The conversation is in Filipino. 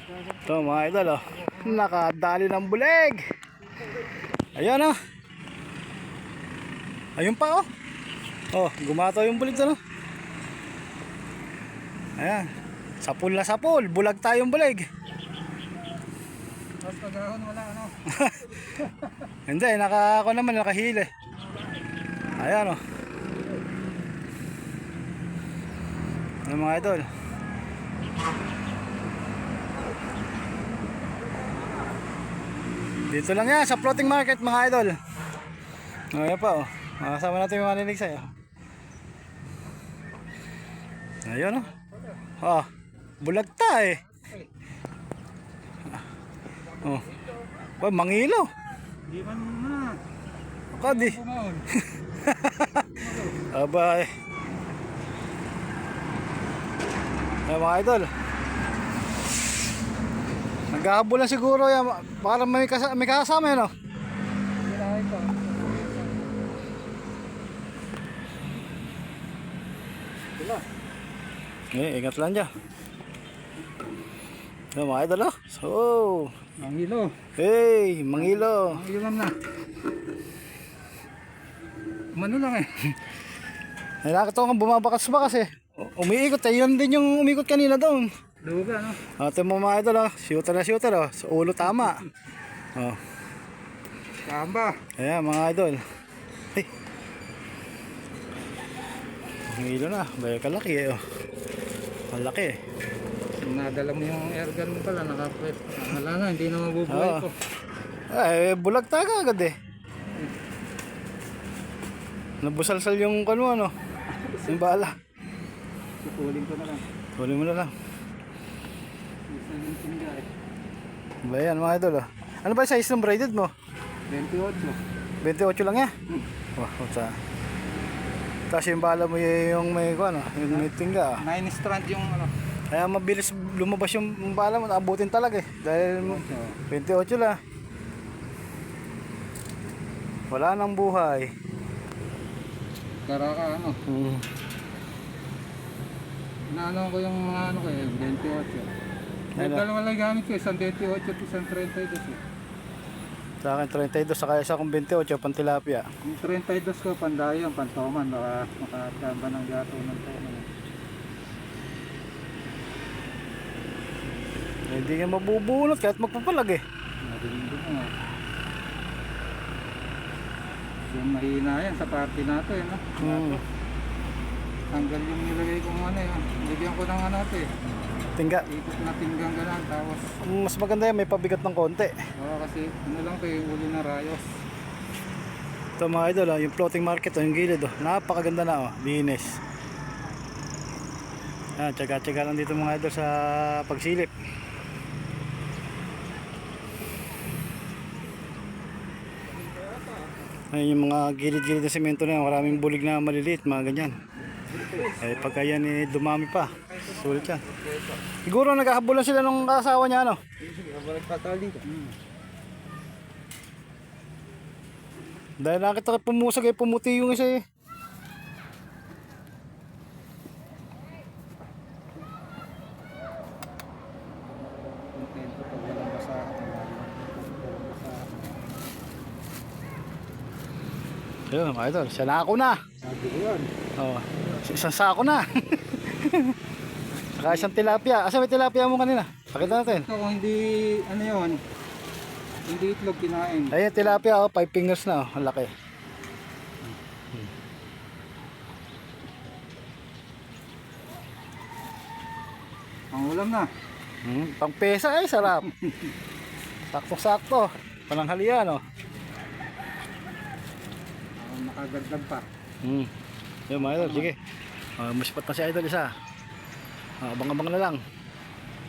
Ito mga idol, oh. Nakadali ng bulig. Ayan, oh. Ayun pa, oh. Oh, gumataw yung bulig doon, oh. Ayan. Sapul na sapul. Bulag tayong bulig. Tapos pag-ahon wala ano. Hindi, ako naman nakahili. Ayan, oh. Ano mga idol? Dito lang yan sa floating market mga idol. Ayan pa, oh. Makasama natin yung manilig sa'yo. Ayun, oh. Oh, bulag ta eh. Oh. Ba, mangilo. Di man na. Kadi. Abay. Ayan mga idol. Naghahabol lang siguro yan. Para may kasama yan, oh. Kailangan ko. Wala. Ingat lang dyan. Ayan mga idol, oh. So, Mangilo. hey, mangilo. Mangilo na. Mano lang eh. Ay, nakita ko kang bumabakas-bakas eh. Umiikot eh. Yun din yung umikot kanina doon. Luga no. Ito mo mga idol, oh. Shooter na shooter, oh. Sa ulo tama. Oh. Kamba. Ayan mga idol. Hey. Mangilo na. Baya kalaki eh, oh. Malaki eh. Nadala mo yung airgun mo pala. Nakapwet. Wala na. Hindi na mabubuhay Oo. ko. Ay, bulag taga agad eh. Nabusalsal yung kano, ano. Yung bala. Kukuling ko na lang. Huli mo na lang. Isa yung tingga eh. Bayan mga idol, oh. Ano ba yung size ng braided mo? 28. 28 lang yan? Wah, what's tapos yung bala mo yung may ano, yung may tingga. 9 strand yung ano. Kaya mabilis lumabas yung bala mo, naabutin talaga eh. Dahil 28 lang. Wala nang buhay. Karaka ano. Inaano ko yung mga ano ko eh. 28. May Ano? dalawa lang gamit ko. Isang 28 at isang 32 eh. Sa akin 32, saka isa kong 28, pang tilapia. Yung 32 ko, pandayan, pantoman, baka makatamba ng gato ng toman. Hindi nga mabubunot kahit magpapalag eh. Narinig mo nga. Yung mahina yan sa party nato eh, no? Tanggal yung nilagay kong ano yun. Lagyan ko ng ano ito eh. Tingga. Ikot na tinggang ganun, tapos Mas maganda yan, may pabigat ng konti. kasi ano lang ito yung uli na rayos. Ito mga idol, oh, yung floating market, oh, yung gilid, oh. Napakaganda na, oh. Linis. Tsaga-tsaga lang dito mga idol sa pagsilip. Ayun yung mga gilid-gilid na semento na yan, maraming bulig na maliliit, mga ganyan. Eh pagka yan eh, dumami pa. Sulit yan. Siguro naghahabulan sila nung kasawa niya, ano? Dahil nakita ko pumusag eh, pumuti yung isa eh. Kontento pag walang basahan. Ayun mga idol, siya na ako na. Sabi ko yan. Oh, isang sako na. Saka isang tilapia. Asa may tilapia mo kanina? Pakita natin. Ito kung hindi, ano yun, hindi itlog kinain. Ayun tilapia, oh, 5 fingers na, oh. Ang laki. Ang ulam na. Pang pesa eh, sarap. Sakto-sakto. Pananghalian, oh. Nakagagdag pa. Yun mga idol, sige. Maspat na si idol isa. Abang-abang na lang.